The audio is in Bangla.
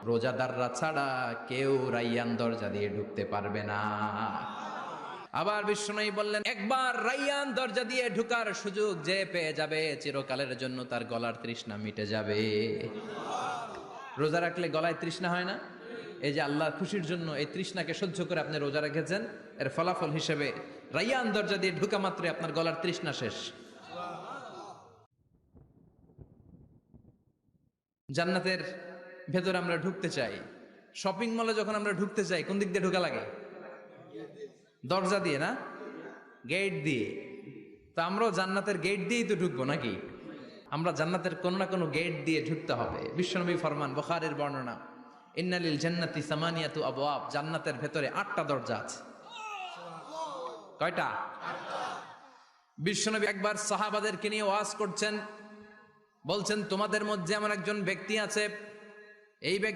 রোজাদাররা ছাড়া কেউ রাইয়ান দরজা দিয়ে ঢুকতে পারবে না। আবার বিশ্বনবী বললেন, একবার রাইয়ান দরজা দিয়ে ঢুকার সুযোগ যে পেয়ে যাবে, চিরকালের জন্য তার গলার তৃষ্ণা মিটে যাবে। রোজা রাখলে গলায় তৃষ্ণা হয় না? এই যে আল্লাহর খুশির জন্য এই তৃষ্ণাকে সহ্য করে আপনি রোজা রেখেছেন, এর ফলাফল হিসেবে রাইয়ান দরজা দিয়ে ঢুকা মাত্রই আপনার গলার তৃষ্ণা শেষ। জান্নাতের ভেতরে আমরা ঢুকতে চাই। শপিং মলে যখন আমরা ঢুকতে চাই, কোন দিক দিয়ে ঢোকা লাগে? দরজা দিয়ে না, গেট দিয়ে। তো আমরাও জান্নাতের গেট দিয়েই তো ঢুকবো নাকি? আমরা জান্নাতের কোনো না কোনো গেট দিয়ে ঢুকতে হবে। বিশ্বনবী ফরমান, বুখারীর বর্ণনা, ইন্নালিল জান্নাতি সামানিয়াতু আবওয়াব, জান্নাতের ভেতরে 8টা দরজা আছে। কয়টা? বিশ্বনবী একবার সাহাবাদেরকে নিয়ে ওয়াজ করছেন, বলছেন, তোমাদের মধ্যে এমন একজন ব্যক্তি আছে, এই ব্যক্তি